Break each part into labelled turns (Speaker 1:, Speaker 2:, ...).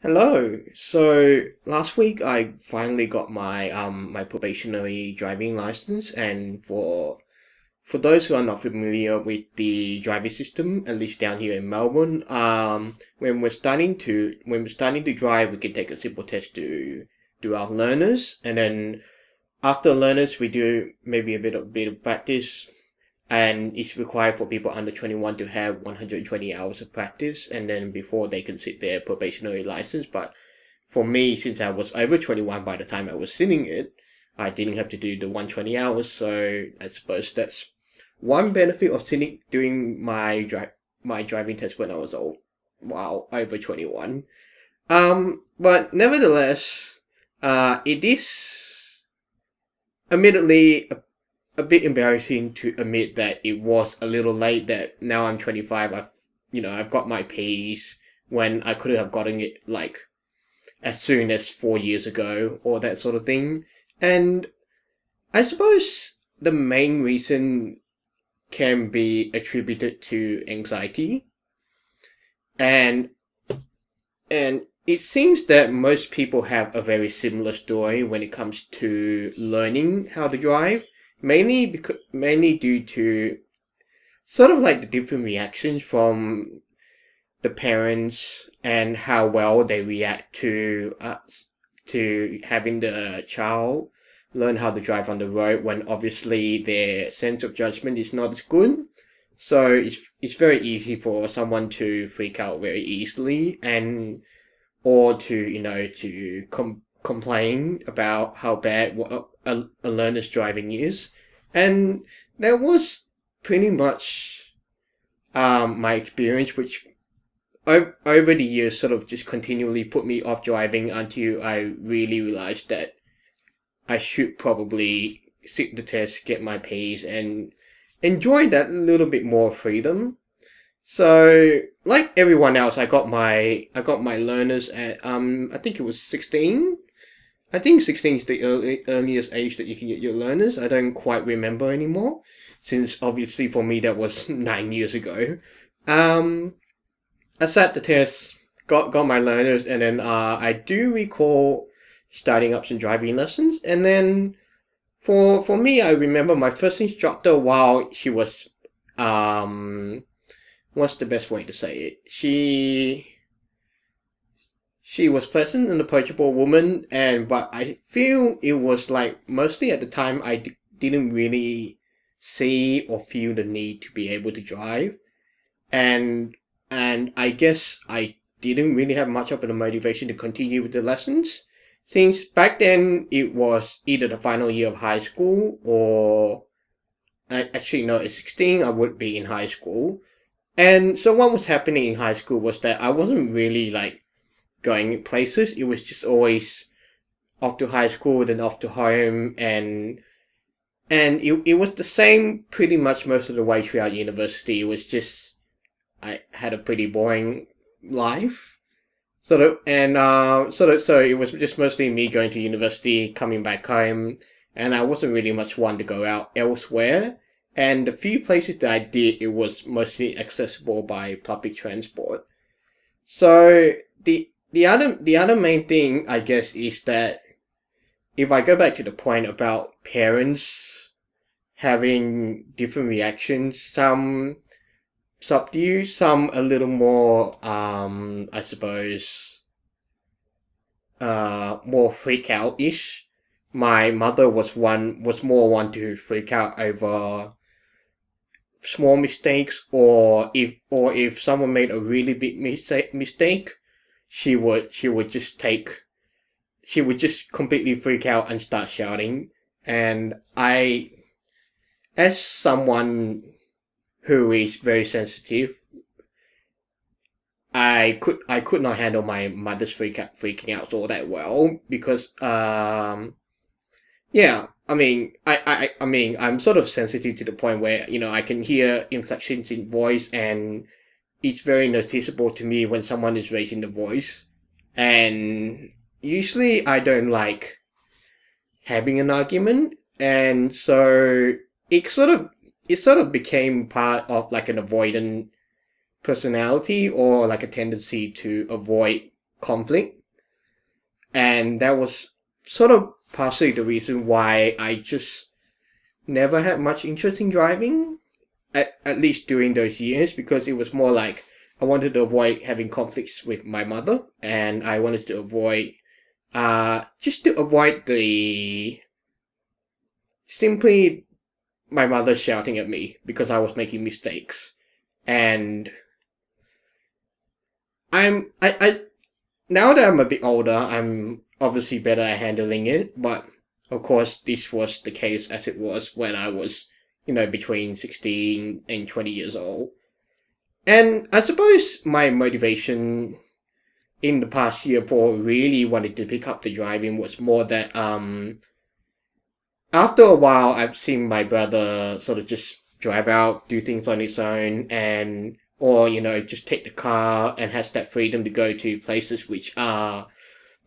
Speaker 1: Hello. So last week I finally got my probationary driving license, and for those who are not familiar with the driving system, at least down here in Melbourne, when we're starting to drive, we can take a simple test to do our learners, and then after learners we do maybe a bit of practice, and it's required for people under 21 to have 120 hours of practice, and then before they can sit their probationary license. But for me, since I was over 21 by the time I was sitting it, I didn't have to do the 120 hours. So I suppose that's one benefit of sitting doing my driving test when I was over 21. But nevertheless, it is admittedly a bit embarrassing to admit that it was a little late. That now I'm 25, I've got my P's when I could have gotten it like as soon as 4 years ago, or that sort of thing. And I suppose the main reason can be attributed to anxiety, and and it seems that most people have a very similar story when it comes to learning how to drive, mainly due to sort of like the different reactions from the parents and how well they react to having the child learn how to drive on the road when obviously their sense of judgment is not as good. So it's very easy for someone to freak out very easily, and or to complain about how bad a learner's driving is. And that was pretty much my experience, which over the years sort of just continually put me off driving until I really realized that I should probably sit the test, get my P's, and enjoy that little bit more freedom. So, like everyone else, I got my learners at I think it was 16. I think 16 is the earliest age that you can get your learners. I don't quite remember anymore, since obviously for me that was 9 years ago. Um, I sat the test, got my learners, and then I do recall starting up some driving lessons, and then for me, I remember my first instructor. While she was what's the best way to say it? She was pleasant and approachable woman, and but I feel it was like mostly at the time didn't really see or feel the need to be able to drive, and I guess I didn't really have much of a motivation to continue with the lessons, since back then it was either the final year of high school, or actually no, at 16 I would be in high school. And so what was happening in high school was that I wasn't really like going places. It was just always off to high school, then off to home, and it was the same pretty much most of the way throughout university. It was just I had a pretty boring life. So it was just mostly me going to university, coming back home, and I wasn't really much one to go out elsewhere. And the few places that I did, it was mostly accessible by public transport. So the other main thing, I guess, is that if I go back to the point about parents having different reactions, some subdued, some a little more, I suppose, more freak out ish. My mother was more one to freak out over small mistakes, or if someone made a really big mistake, she would just completely freak out and start shouting. And I, as someone who is very sensitive, I could not handle my mother's freaking out all that well, because yeah, I mean, I'm sort of sensitive to the point where I can hear inflections in voice, and it's very noticeable to me when someone is raising the voice. And usually, I don't like having an argument, and so it sort of it sort of became part of like an avoidant personality, or like a tendency to avoid conflict, and that was sort of partially the reason why I just never had much interest in driving, at least during those years, because it was more like I wanted to avoid having conflicts with my mother, and I wanted to avoid, just to avoid the simply my mother shouting at me because I was making mistakes. And I now that I'm a bit older, I'm obviously better at handling it, but of course this was the case as it was when I was, between 16 and 20 years old. And I suppose my motivation in the past year for really wanting to pick up the driving was more that after a while I've seen my brother sort of just drive out, do things on his own, and or just take the car and has that freedom to go to places which are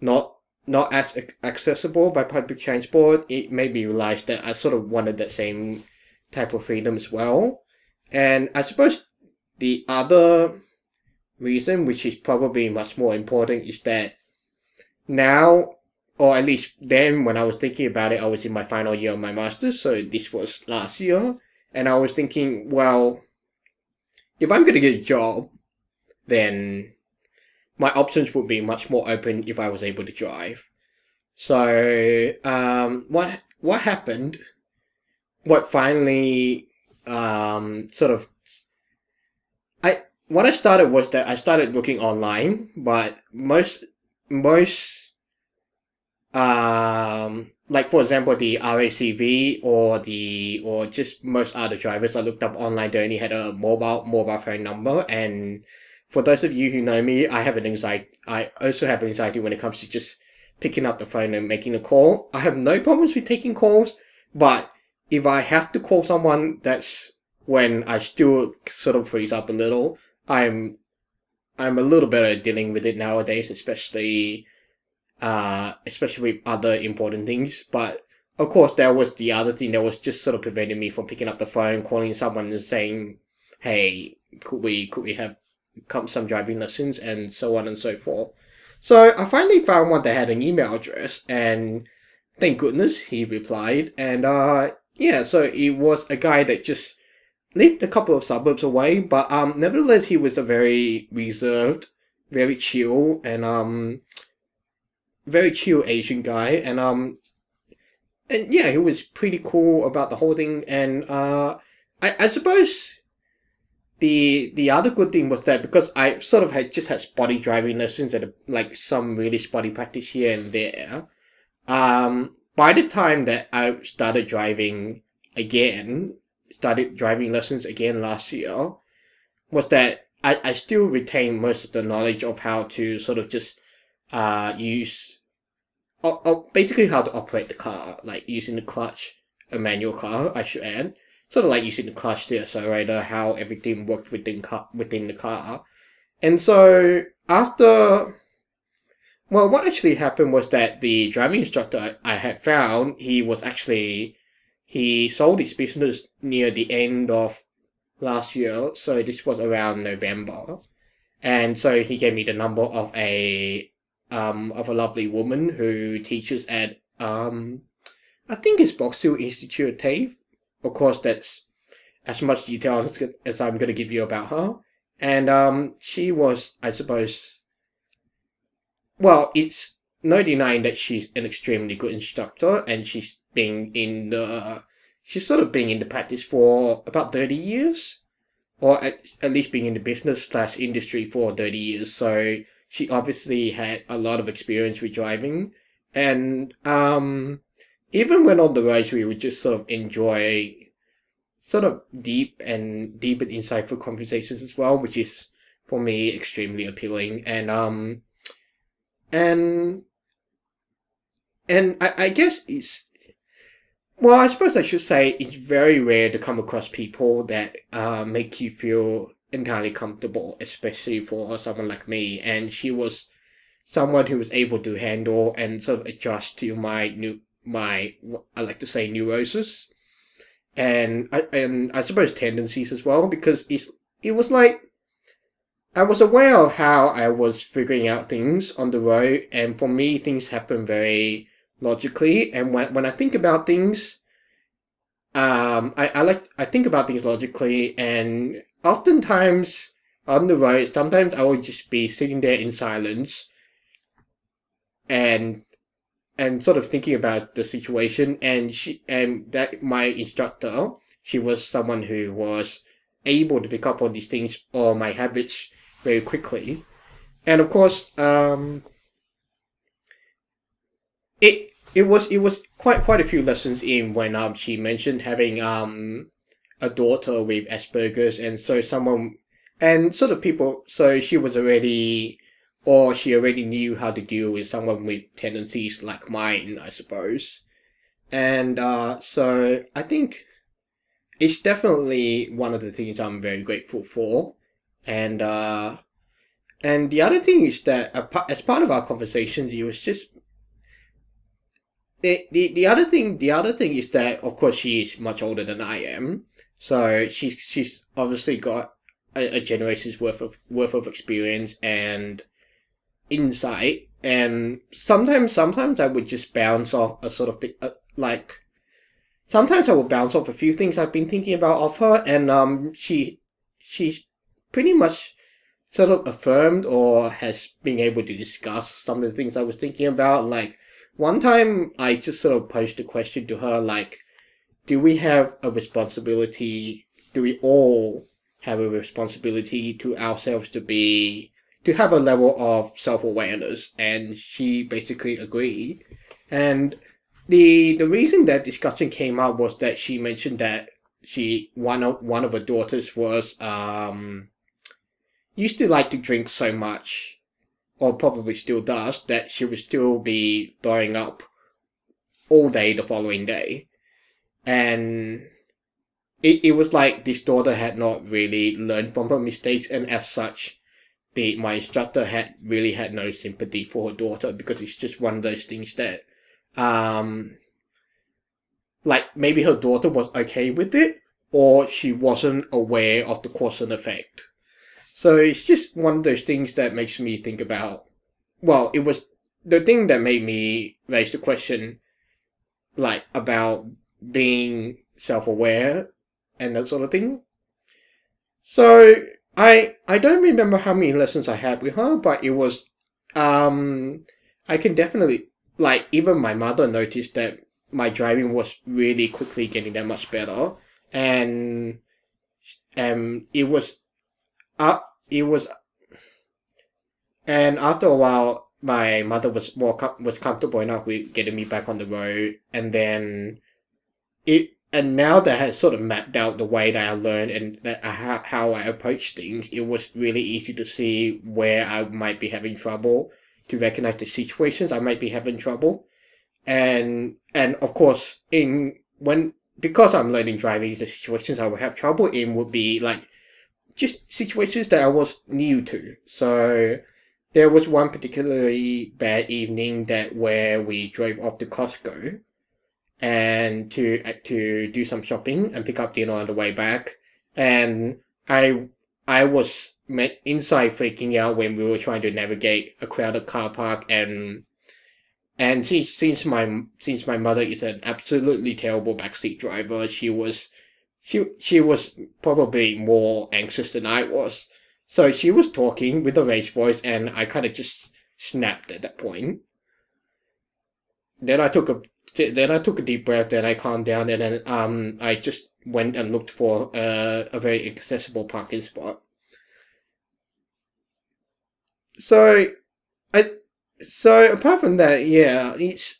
Speaker 1: not not as accessible by public transport. It made me realize that I sort of wanted that same type of freedom as well. And I suppose the other reason, which is probably much more important, is that now, or at least then when I was thinking about it, I was in my final year of my master's, so this was last year, and I was thinking, well, if I'm gonna get a job, then my options would be much more open if I was able to drive. So, what happened? What finally, sort of, I what I started was that I started looking online, but most like for example the RACV or just most other drivers I looked up online, they only had a mobile phone number. And for those of you who know me, I also have anxiety when it comes to just picking up the phone and making a call. I have no problems with taking calls, but if I have to call someone, that's when I still sort of freeze up a little. I'm a little better at dealing with it nowadays, especially with other important things. But of course, there was the other thing that was just sort of preventing me from picking up the phone, calling someone and saying, "Hey, could we have some driving lessons," and so on and so forth. So I finally found one that had an email address, and thank goodness he replied. And yeah, so it was a guy that just lived a couple of suburbs away, but nevertheless he was a very reserved, very chill, and very chill Asian guy, and yeah, he was pretty cool about the whole thing. And I suppose the other good thing was that because I sort of had just had spotty driving lessons and like some really spotty practice here and there. By the time that I started driving lessons again last year, was that I still retain most of the knowledge of how to sort of just use basically how to operate the car, like using the clutch, a manual car, I should add. Sort of like using the clutch, the accelerator, how everything worked within the car. And so after, well, what actually happened was that the driving instructor I had found, he sold his business near the end of last year, so this was around November. And so he gave me the number of a lovely woman who teaches at I think it's Boxhill Institute at TAFE. Of course, that's as much detail as I'm gonna give you about her. And she was, I suppose, well, it's no denying that she's an extremely good instructor, and she's sort of been in the practice for about 30 years, or at least being in the business slash industry for 30 years. So she obviously had a lot of experience with driving. And even when on the roads, we would just sort of enjoy sort of deep and insightful conversations as well, which is for me extremely appealing. And I guess I suppose I should say it's very rare to come across people that make you feel entirely comfortable, especially for someone like me. And she was someone who was able to handle and sort of adjust to my I like to say neurosis, and I suppose tendencies as well, because it was like I was aware of how I was figuring out things on the road, and for me, things happen very logically. And when I think about things, I think about things logically, and oftentimes on the road, sometimes I would just be sitting there in silence and sort of thinking about the situation. And that my instructor, she was someone who was able to pick up on these things or my habits very quickly. And of course, it was quite a few lessons in when she mentioned having a daughter with Asperger's, and so someone and sort of people, so she was already, or she already knew how to deal with someone with tendencies like mine, I suppose. And so I think it's definitely one of the things I'm very grateful for. And the other thing is that as part of our conversations, it was just the other thing is that of course she is much older than I am, so she's obviously got a generation's worth of experience and insight. And sometimes I would just bounce off a sort of like sometimes I would bounce off a few things I've been thinking about of her, and she's pretty much sort of affirmed or has been able to discuss some of the things I was thinking about. Like one time I just sort of posed a question to her like, do we have a responsibility, do we all have a responsibility to ourselves to have a level of self-awareness? And she basically agreed. And the reason that discussion came up was that she mentioned that one of her daughters was used to like to drink so much, or probably still does, that she would still be throwing up all day the following day. And it was like this daughter had not really learned from her mistakes, and as such, my instructor had no sympathy for her daughter, because it's just one of those things that, um, like maybe her daughter was okay with it, or she wasn't aware of the cause and effect. So it's just one of those things that makes me think about. Well, it was the thing that made me raise the question, like about being self-aware and that sort of thing. So I don't remember how many lessons I had with her, but it was um I can definitely, like, even my mother noticed that my driving was really quickly getting that much better. And it was it was and after a while my mother was comfortable enough with getting me back on the road. And then and now that I had sort of mapped out the way that I learned and how I approach things, it was really easy to see where I might be having trouble, to recognize the situations I might be having trouble. And of course, in when because I'm learning driving, the situations I would have trouble in would be like just situations that I was new to. So there was one particularly bad evening that where we drove off to Costco and to do some shopping and pick up dinner on the way back. And I was inside freaking out when we were trying to navigate a crowded car park. And since my mother is an absolutely terrible backseat driver, she was probably more anxious than I was. So she was talking with a raised voice, and I kind of just snapped at that point. Then I took a then I took a deep breath, then I calmed down, and then I just went and looked for a very accessible parking spot. So I so apart from that, yeah, it's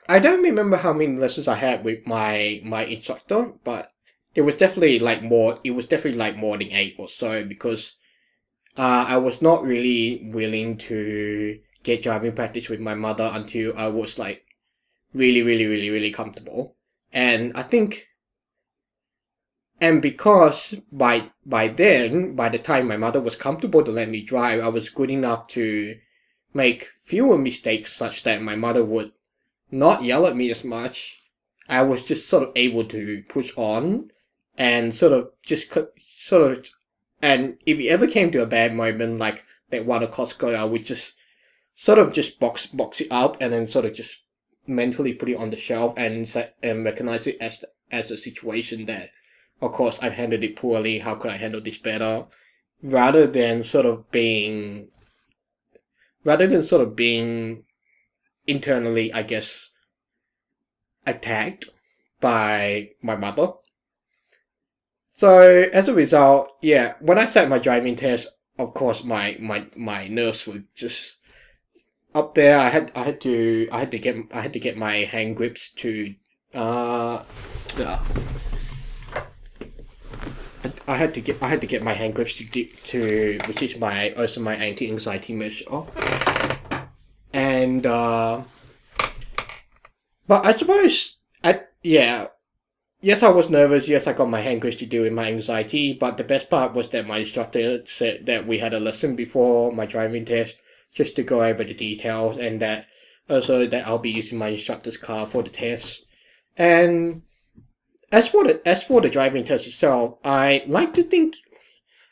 Speaker 1: I don't remember how many lessons I had with my instructor, but it was definitely like more than 8 or so, because I was not really willing to get driving practice with my mother until I was like really, really, really, really comfortable. And I think, and because by the time my mother was comfortable to let me drive, I was good enough to make fewer mistakes such that my mother would not yell at me as much. I was just sort of able to push on and sort of and if it ever came to a bad moment like that one at Costco, I would just sort of just box it up and then sort of just mentally put it on the shelf and recognize it as a situation that, of course, I've handled it poorly. How could I handle this better? Rather than sort of being, rather than sort of being internally, I guess, attacked by my mother. So as a result, yeah, when I sat my driving test, of course, my nerves were just up there. I had to get my hand grips to uh yeah, I had to get my hand grips to which is my also my anti-anxiety measure. And but I suppose yeah, yes, I was nervous. Yes, I got my hand grips to deal with my anxiety. But the best part was that my instructor said that we had a lesson before my driving test just to go over the details, and that also that I'll be using my instructor's car for the test. And as for the driving test itself, I like to think,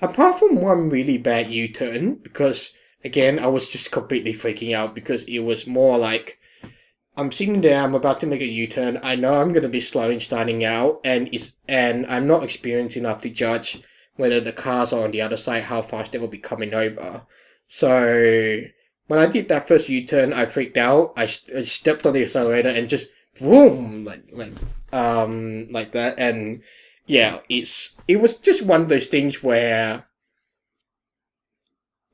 Speaker 1: apart from one really bad U-turn, because again I was just completely freaking out because it was more like I'm sitting there, I'm about to make a U-turn. I know I'm gonna be slow in starting out, and I'm not experienced enough to judge whether the cars are on the other side, how fast they will be coming over. So when I did that first U-turn, I freaked out. I stepped on the accelerator and just boom, like that. And yeah, it was just one of those things where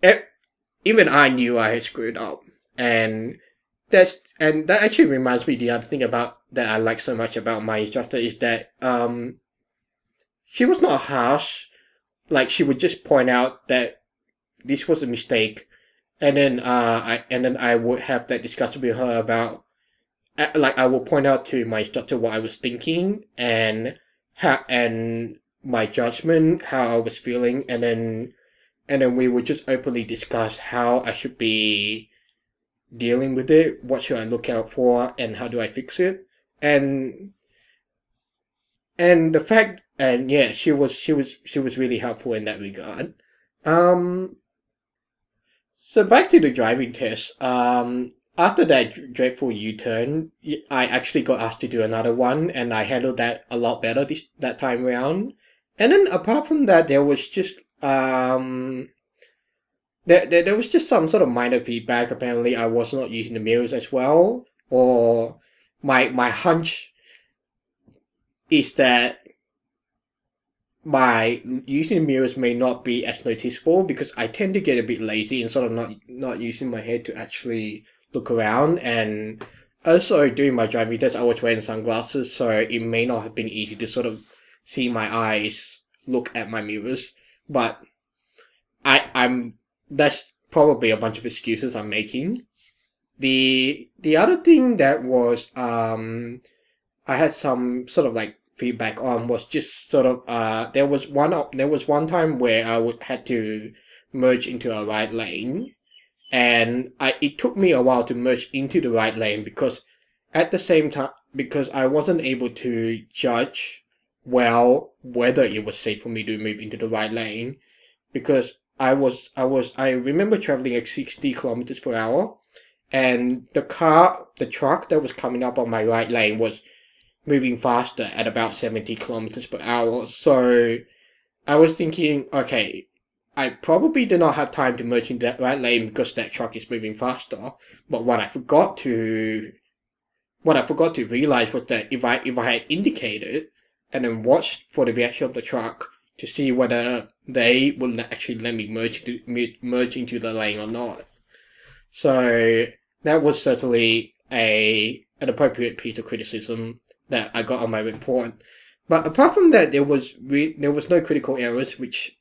Speaker 1: e even I knew I had screwed up, and that actually reminds me the other thing about that I like so much about my instructor is that she was not harsh. Like she would just point out that this was a mistake, and then I would have that discussion with her about like I will point out to my instructor what I was thinking and my judgment, how I was feeling, and then we would just openly discuss how I should be dealing with it, what should I look out for, and how do I fix it. And the fact, and yeah, she was really helpful in that regard. Um, so back to the driving test. After that dreadful U-turn, I actually got asked to do another one, and I handled that a lot better that time around. And then apart from that, there was just there was just some sort of minor feedback. Apparently, I was not using the mirrors as well, or my hunch is that my using the mirrors may not be as noticeable because I tend to get a bit lazy and sort of not using my head to actually look around. And also during my driving test, I was wearing sunglasses, so it may not have been easy to sort of see my eyes look at my mirrors. But I'm that's probably a bunch of excuses I'm making. The other thing that was I had some sort of like feedback on was just sort of there was one time where I would had to merge into a right lane, and I it took me a while to merge into the right lane because at the same time because I wasn't able to judge well whether it was safe for me to move into the right lane because I remember traveling at 60 kilometers per hour, and the truck that was coming up on my right lane was moving faster at about 70 kilometers per hour. So I was thinking, okay, I probably did not have time to merge into that right lane because that truck is moving faster. But what I forgot to realize was that if I had indicated and then watched for the reaction of the truck to see whether they would actually let me merge into the lane or not. So that was certainly an appropriate piece of criticism that I got on my report. But apart from that, there was no critical errors, which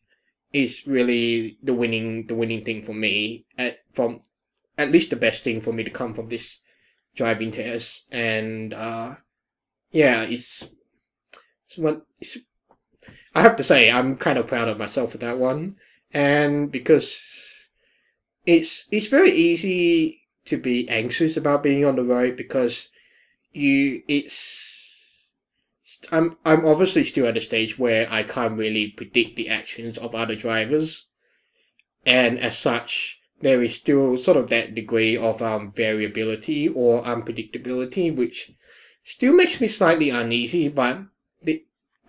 Speaker 1: is really the winning thing for me. At least the best thing for me to come from this driving test. And yeah, it's I have to say I'm kind of proud of myself for that one, and because it's very easy to be anxious about being on the road because you it's I'm obviously still at a stage where I can't really predict the actions of other drivers, and as such, there is still sort of that degree of variability or unpredictability, which still makes me slightly uneasy. But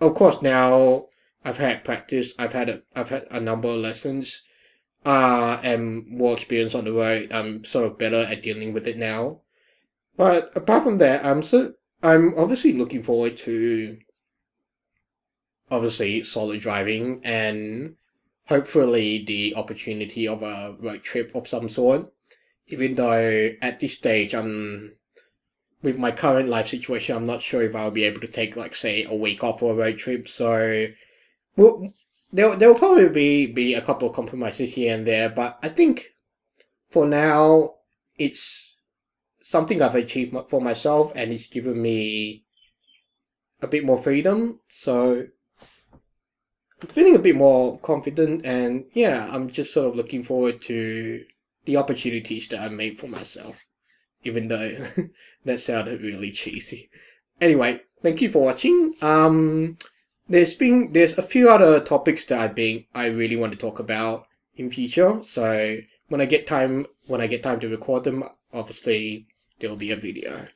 Speaker 1: of course, now I've had practice, I've had a number of lessons, and more experience on the road. I'm sort of better at dealing with it now. But apart from that, I'm obviously looking forward to obviously solo driving and hopefully the opportunity of a road trip of some sort. Even though at this stage, with my current life situation, I'm not sure if I'll be able to take, like, say, a week off for a road trip. So, well, there'll probably be a couple of compromises here and there, but I think for now, it's something I've achieved for myself, and it's given me a bit more freedom. So I'm feeling a bit more confident, and yeah, I'm just sort of looking forward to the opportunities that I made for myself, even though that sounded really cheesy. Anyway, thank you for watching. There's a few other topics that I really want to talk about in future. So when I get time to record them, obviously there will be a video.